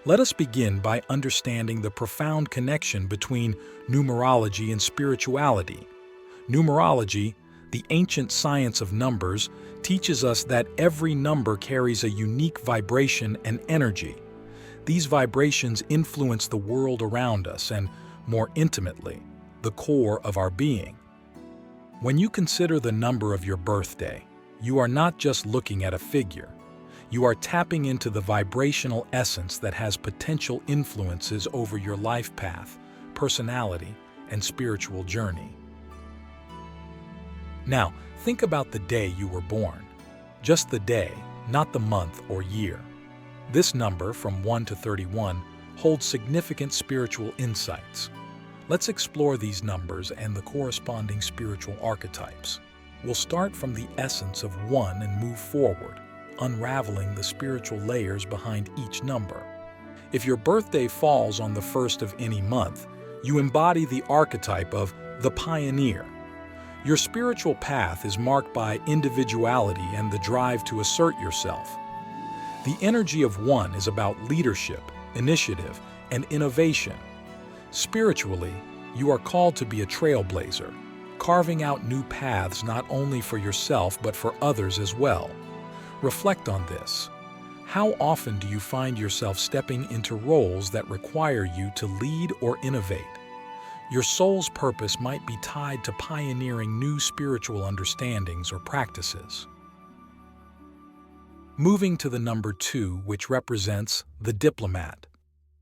Let us begin by understanding the profound connection between numerology and spirituality. Numerology, the ancient science of numbers, teaches us that every number carries a unique vibration and energy. These vibrations influence the world around us and, more intimately, the core of our being. When you consider the number of your birthday, you are not just looking at a figure. You are tapping into the vibrational essence that has potential influences over your life path, personality, and spiritual journey. Now, think about the day you were born. Just the day, not the month or year. This number, from 1 to 31, holds significant spiritual insights. Let's explore these numbers and the corresponding spiritual archetypes. We'll start from the essence of 1 and move forward, unraveling the spiritual layers behind each number. If your birthday falls on the first of any month, you embody the archetype of the pioneer. Your spiritual path is marked by individuality and the drive to assert yourself. The energy of 1 is about leadership, initiative, and innovation. Spiritually, you are called to be a trailblazer, carving out new paths not only for yourself but for others as well. Reflect on this. How often do you find yourself stepping into roles that require you to lead or innovate? Your soul's purpose might be tied to pioneering new spiritual understandings or practices. Moving to the number 2, which represents the diplomat.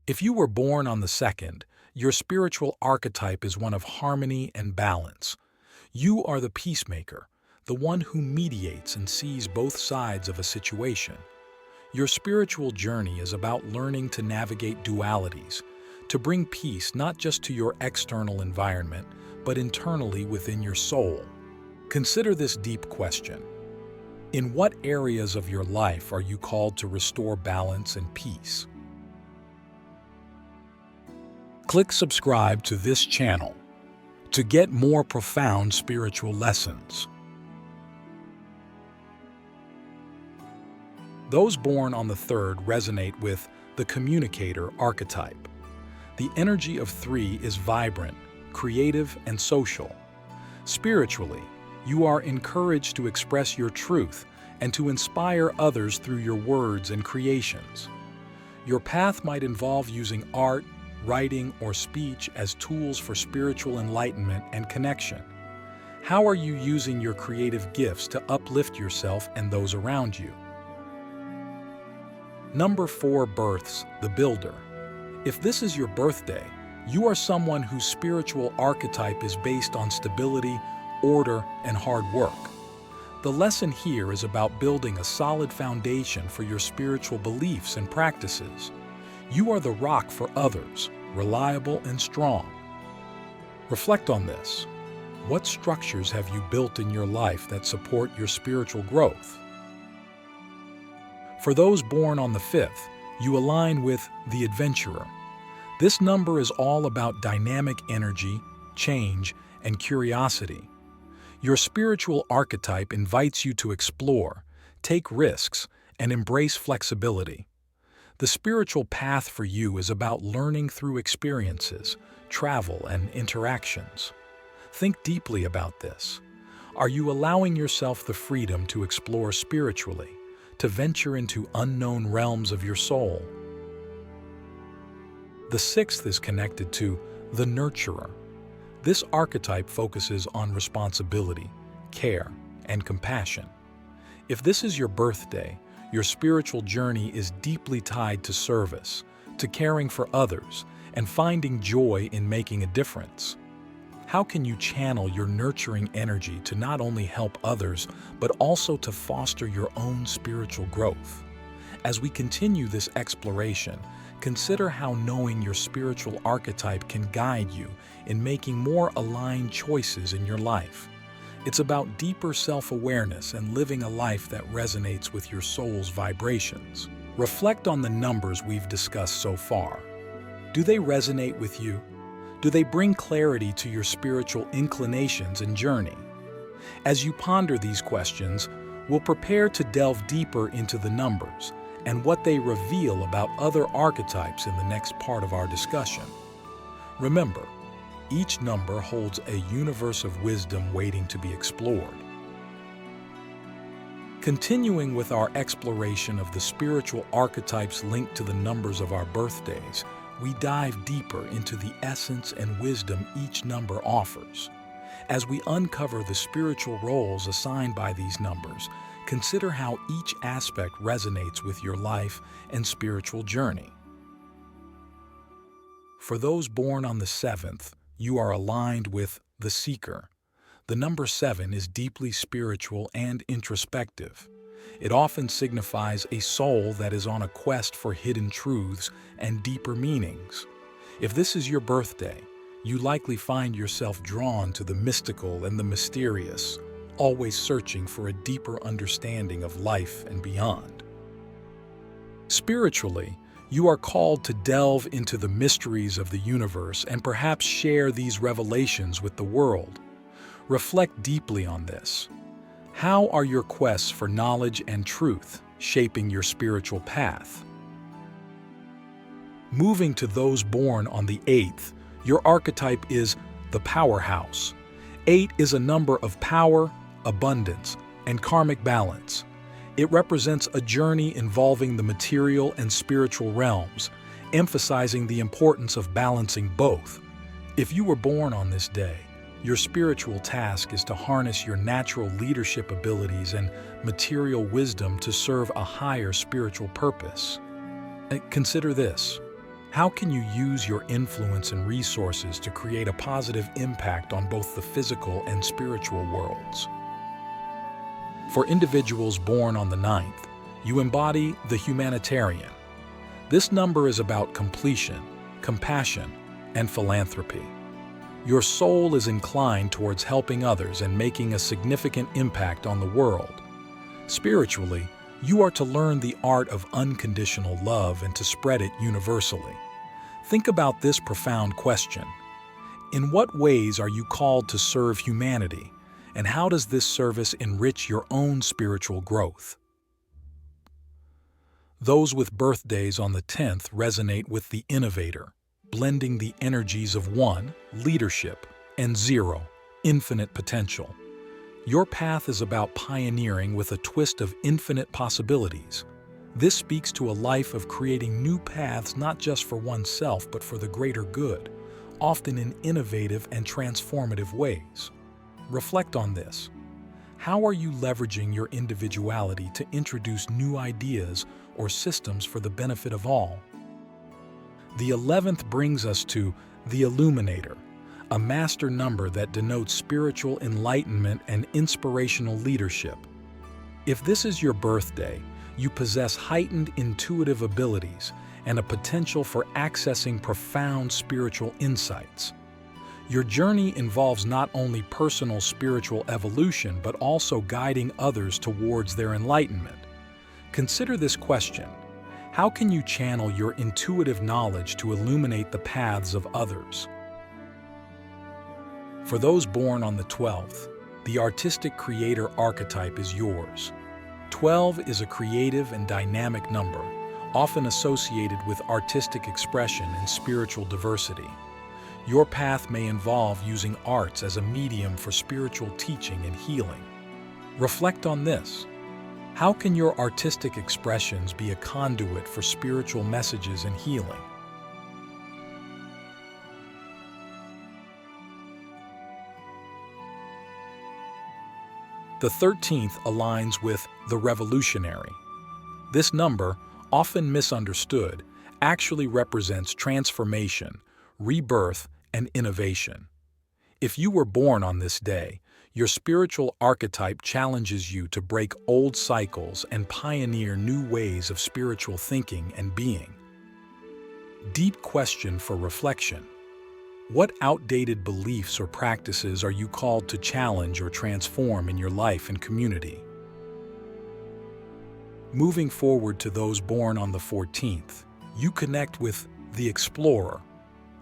If you were born on the 2nd, your spiritual archetype is one of harmony and balance. You are the peacemaker, the one who mediates and sees both sides of a situation. Your spiritual journey is about learning to navigate dualities, to bring peace not just to your external environment, but internally within your soul. Consider this deep question. In what areas of your life are you called to restore balance and peace? Click subscribe to this channel to get more profound spiritual lessons. Those born on the 3rd resonate with the communicator archetype. The energy of 3 is vibrant, creative, and social. Spiritually, you are encouraged to express your truth and to inspire others through your words and creations. Your path might involve using art, writing, or speech as tools for spiritual enlightenment and connection. How are you using your creative gifts to uplift yourself and those around you? Number 4 births the builder. If this is your birthday, you are someone whose spiritual archetype is based on stability, order, and hard work. The lesson here is about building a solid foundation for your spiritual beliefs and practices. You are the rock for others, reliable and strong. Reflect on this. What structures have you built in your life that support your spiritual growth? For those born on the 5th, you align with the adventurer. This number is all about dynamic energy, change, and curiosity. Your spiritual archetype invites you to explore, take risks, and embrace flexibility. The spiritual path for you is about learning through experiences, travel, and interactions. Think deeply about this. Are you allowing yourself the freedom to explore spiritually, to venture into unknown realms of your soul? The 6th is connected to the nurturer. This archetype focuses on responsibility, care, and compassion. If this is your birthday, your spiritual journey is deeply tied to service, to caring for others, and finding joy in making a difference. How can you channel your nurturing energy to not only help others, but also to foster your own spiritual growth? As we continue this exploration, consider how knowing your spiritual archetype can guide you in making more aligned choices in your life. It's about deeper self-awareness and living a life that resonates with your soul's vibrations. Reflect on the numbers we've discussed so far. Do they resonate with you? Do they bring clarity to your spiritual inclinations and journey? As you ponder these questions, we'll prepare to delve deeper into the numbers, and what they reveal about other archetypes in the next part of our discussion. Remember, each number holds a universe of wisdom waiting to be explored. Continuing with our exploration of the spiritual archetypes linked to the numbers of our birthdays, we dive deeper into the essence and wisdom each number offers. As we uncover the spiritual roles assigned by these numbers, consider how each aspect resonates with your life and spiritual journey. For those born on the 7th, you are aligned with the Seeker. The number 7 is deeply spiritual and introspective. It often signifies a soul that is on a quest for hidden truths and deeper meanings. If this is your birthday, you likely find yourself drawn to the mystical and the mysterious, always searching for a deeper understanding of life and beyond. Spiritually, you are called to delve into the mysteries of the universe and perhaps share these revelations with the world. Reflect deeply on this. How are your quests for knowledge and truth shaping your spiritual path? Moving to those born on the 8th, your archetype is the Powerhouse. 8 is a number of power, abundance, and karmic balance. It represents a journey involving the material and spiritual realms, emphasizing the importance of balancing both. If you were born on this day, your spiritual task is to harness your natural leadership abilities and material wisdom to serve a higher spiritual purpose. Consider this. How can you use your influence and resources to create a positive impact on both the physical and spiritual worlds? For individuals born on the 9th, you embody the humanitarian. This number is about completion, compassion, and philanthropy. Your soul is inclined towards helping others and making a significant impact on the world. Spiritually, you are to learn the art of unconditional love and to spread it universally. Think about this profound question. In what ways are you called to serve humanity, and how does this service enrich your own spiritual growth? Those with birthdays on the 10th resonate with the innovator, blending the energies of 1, leadership, and 0, infinite potential. Your path is about pioneering with a twist of infinite possibilities. This speaks to a life of creating new paths not just for oneself but for the greater good, often in innovative and transformative ways. Reflect on this. How are you leveraging your individuality to introduce new ideas or systems for the benefit of all? The 11th brings us to the Illuminator, a master number that denotes spiritual enlightenment and inspirational leadership. If this is your birthday, you possess heightened intuitive abilities and a potential for accessing profound spiritual insights. Your journey involves not only personal spiritual evolution but also guiding others towards their enlightenment. Consider this question. How can you channel your intuitive knowledge to illuminate the paths of others? For those born on the 12th, the artistic creator archetype is yours. 12 is a creative and dynamic number, often associated with artistic expression and spiritual diversity. Your path may involve using arts as a medium for spiritual teaching and healing. Reflect on this. How can your artistic expressions be a conduit for spiritual messages and healing? The 13th aligns with the revolutionary. This number, often misunderstood, actually represents transformation, rebirth, and innovation. If you were born on this day, your spiritual archetype challenges you to break old cycles and pioneer new ways of spiritual thinking and being. Deep question for reflection. What outdated beliefs or practices are you called to challenge or transform in your life and community? Moving forward to those born on the 14th, you connect with the explorer.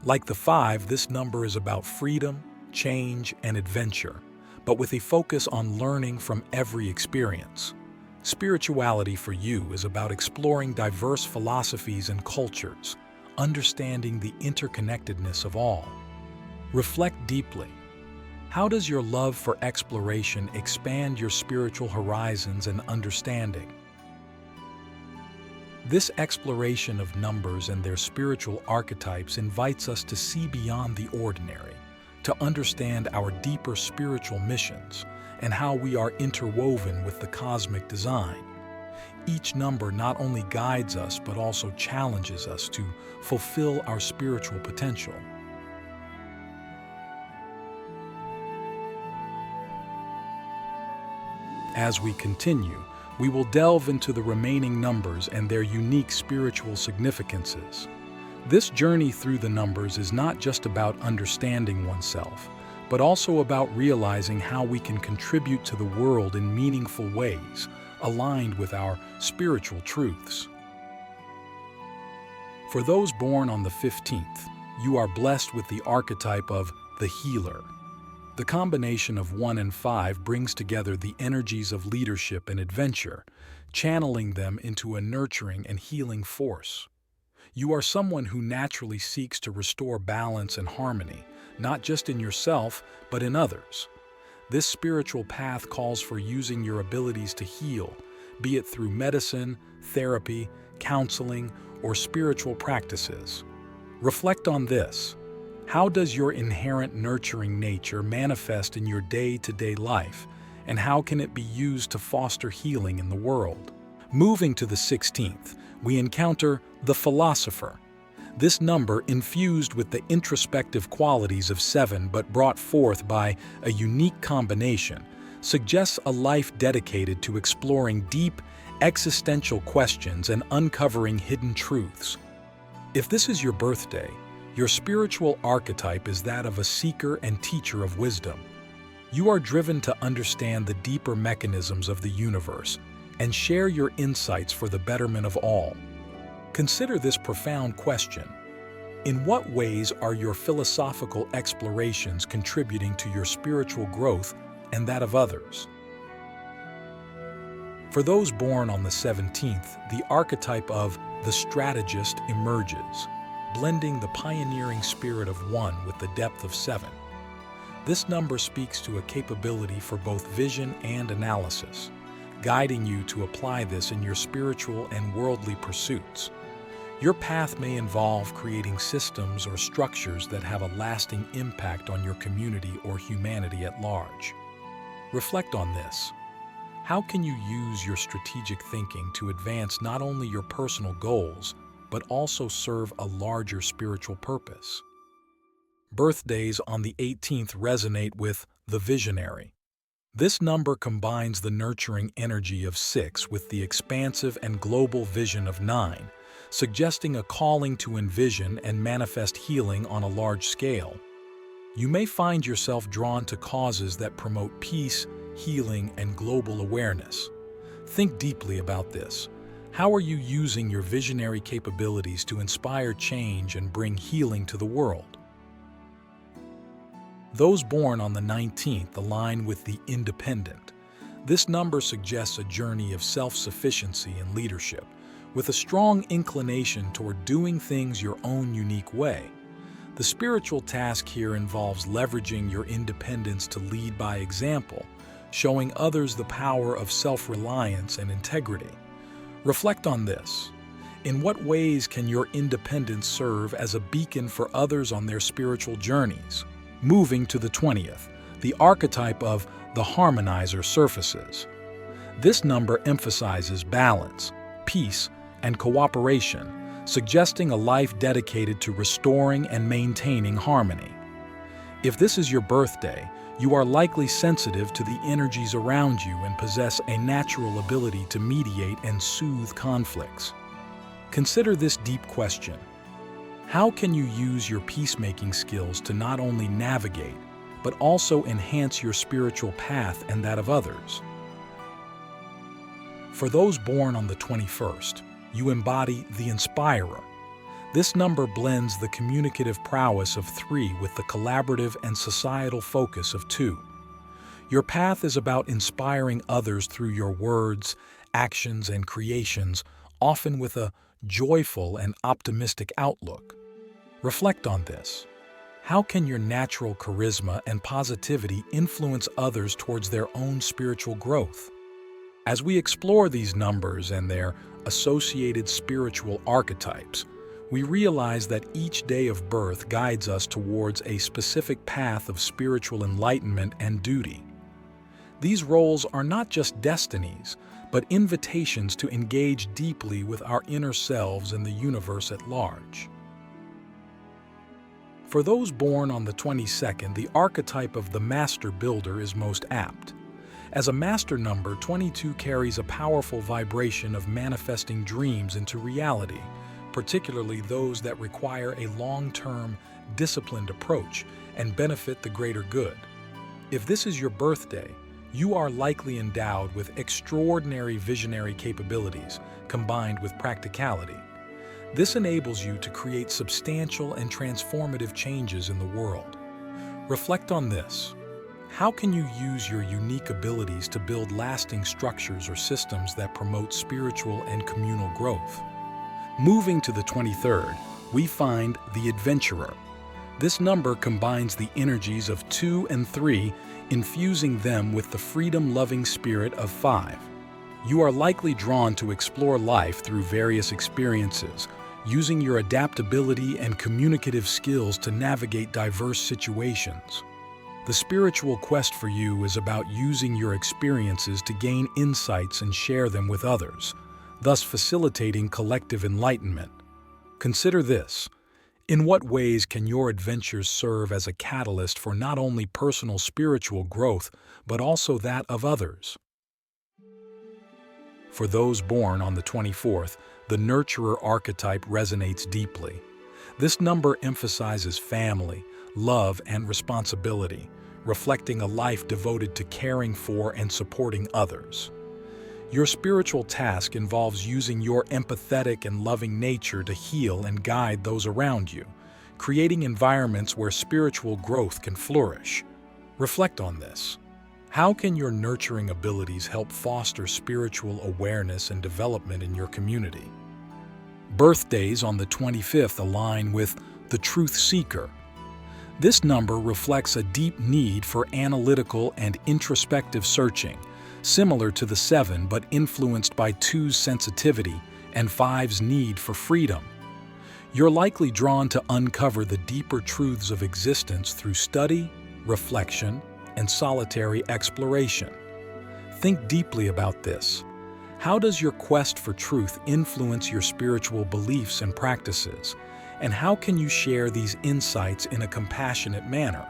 Like the 5, this number is about freedom, change, and adventure, but with a focus on learning from every experience. Spirituality for you is about exploring diverse philosophies and cultures, understanding the interconnectedness of all. Reflect deeply. How does your love for exploration expand your spiritual horizons and understanding? This exploration of numbers and their spiritual archetypes invites us to see beyond the ordinary, to understand our deeper spiritual missions and how we are interwoven with the cosmic design. Each number not only guides us but also challenges us to fulfill our spiritual potential. As we continue, we will delve into the remaining numbers and their unique spiritual significances. This journey through the numbers is not just about understanding oneself, but also about realizing how we can contribute to the world in meaningful ways, aligned with our spiritual truths. For those born on the 15th, you are blessed with the archetype of the healer. The combination of 1 and 5 brings together the energies of leadership and adventure, channeling them into a nurturing and healing force. You are someone who naturally seeks to restore balance and harmony, not just in yourself, but in others. This spiritual path calls for using your abilities to heal, be it through medicine, therapy, counseling, or spiritual practices. Reflect on this. How does your inherent nurturing nature manifest in your day-to-day life, and how can it be used to foster healing in the world? Moving to the 16th, we encounter the philosopher. This number, infused with the introspective qualities of 7 but brought forth by a unique combination, suggests a life dedicated to exploring deep, existential questions and uncovering hidden truths. If this is your birthday, your spiritual archetype is that of a seeker and teacher of wisdom. You are driven to understand the deeper mechanisms of the universe and share your insights for the betterment of all. Consider this profound question. In what ways are your philosophical explorations contributing to your spiritual growth and that of others? For those born on the 17th, the archetype of the strategist emerges, blending the pioneering spirit of 1 with the depth of 7. This number speaks to a capability for both vision and analysis, guiding you to apply this in your spiritual and worldly pursuits. Your path may involve creating systems or structures that have a lasting impact on your community or humanity at large. Reflect on this. How can you use your strategic thinking to advance not only your personal goals, but also serve a larger spiritual purpose? Birthdays on the 18th resonate with the visionary. This number combines the nurturing energy of 6 with the expansive and global vision of 9, suggesting a calling to envision and manifest healing on a large scale. You may find yourself drawn to causes that promote peace, healing, and global awareness. Think deeply about this. How are you using your visionary capabilities to inspire change and bring healing to the world? Those born on the 19th align with the independent. This number suggests a journey of self-sufficiency and leadership, with a strong inclination toward doing things your own unique way. The spiritual task here involves leveraging your independence to lead by example, showing others the power of self-reliance and integrity. Reflect on this. In what ways can your independence serve as a beacon for others on their spiritual journeys? Moving to the 20th, the archetype of the harmonizer surfaces. This number emphasizes balance, peace, and cooperation, suggesting a life dedicated to restoring and maintaining harmony. If this is your birthday, you are likely sensitive to the energies around you and possess a natural ability to mediate and soothe conflicts. Consider this deep question. How can you use your peacemaking skills to not only navigate, but also enhance your spiritual path and that of others? For those born on the 21st, you embody the inspirer. This number blends the communicative prowess of 3 with the collaborative and societal focus of 2. Your path is about inspiring others through your words, actions, and creations, often with a joyful and optimistic outlook. Reflect on this. How can your natural charisma and positivity influence others towards their own spiritual growth? As we explore these numbers and their associated spiritual archetypes, we realize that each day of birth guides us towards a specific path of spiritual enlightenment and duty. These roles are not just destinies, but invitations to engage deeply with our inner selves and the universe at large. For those born on the 22nd, the archetype of the master builder is most apt. As a master number, 22 carries a powerful vibration of manifesting dreams into reality, particularly those that require a long-term, disciplined approach and benefit the greater good. If this is your birthday, you are likely endowed with extraordinary visionary capabilities combined with practicality. This enables you to create substantial and transformative changes in the world. Reflect on this. How can you use your unique abilities to build lasting structures or systems that promote spiritual and communal growth? Moving to the 23rd, we find the adventurer. This number combines the energies of 2 and 3, infusing them with the freedom-loving spirit of 5. You are likely drawn to explore life through various experiences, using your adaptability and communicative skills to navigate diverse situations. The spiritual quest for you is about using your experiences to gain insights and share them with others, thus facilitating collective enlightenment. Consider this. In what ways can your adventures serve as a catalyst for not only personal spiritual growth, but also that of others? For those born on the 24th, the nurturer archetype resonates deeply. This number emphasizes family, love, and responsibility, reflecting a life devoted to caring for and supporting others. Your spiritual task involves using your empathetic and loving nature to heal and guide those around you, creating environments where spiritual growth can flourish. Reflect on this. How can your nurturing abilities help foster spiritual awareness and development in your community? Birthdays on the 25th align with the truth seeker. This number reflects a deep need for analytical and introspective searching, similar to the 7 but influenced by 2's sensitivity and 5's need for freedom. You're likely drawn to uncover the deeper truths of existence through study, reflection, and solitary exploration. Think deeply about this. How does your quest for truth influence your spiritual beliefs and practices? And how can you share these insights in a compassionate manner?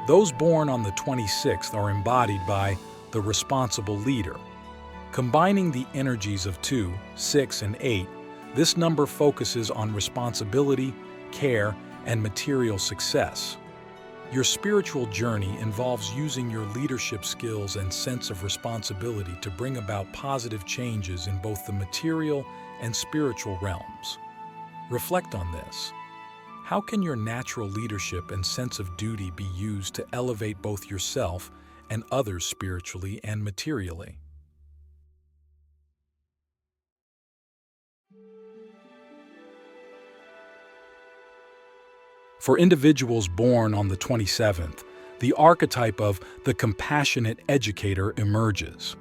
Those born on the 26th are embodied by the responsible leader. Combining the energies of 2, 6, and 8, this number focuses on responsibility, care, and material success. Your spiritual journey involves using your leadership skills and sense of responsibility to bring about positive changes in both the material and spiritual realms. Reflect on this. How can your natural leadership and sense of duty be used to elevate both yourself and others spiritually and materially? For individuals born on the 27th, the archetype of the compassionate educator emerges.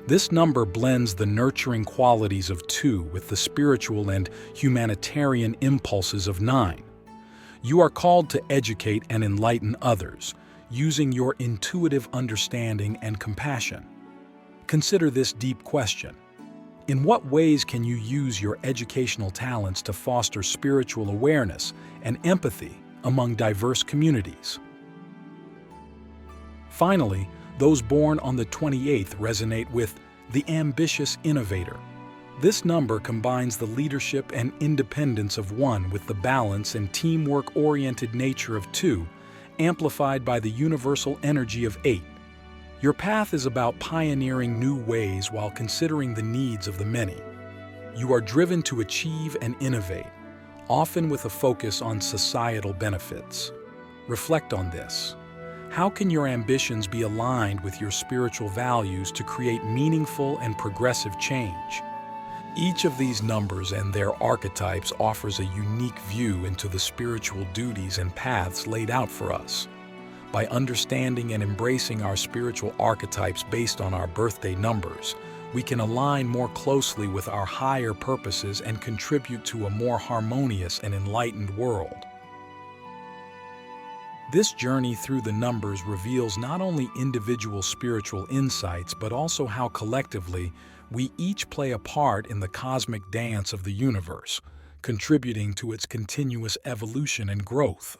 This number blends the nurturing qualities of 2 with the spiritual and humanitarian impulses of 9. You are called to educate and enlighten others, using your intuitive understanding and compassion. Consider this deep question. In what ways can you use your educational talents to foster spiritual awareness and empathy among diverse communities? Finally, those born on the 28th resonate with the ambitious innovator. This number combines the leadership and independence of 1 with the balance and teamwork-oriented nature of 2, amplified by the universal energy of 8. Your path is about pioneering new ways while considering the needs of the many. You are driven to achieve and innovate, often with a focus on societal benefits. Reflect on this. How can your ambitions be aligned with your spiritual values to create meaningful and progressive change? Each of these numbers and their archetypes offers a unique view into the spiritual duties and paths laid out for us. By understanding and embracing our spiritual archetypes based on our birthday numbers, we can align more closely with our higher purposes and contribute to a more harmonious and enlightened world. This journey through the numbers reveals not only individual spiritual insights, but also how collectively we each play a part in the cosmic dance of the universe, contributing to its continuous evolution and growth.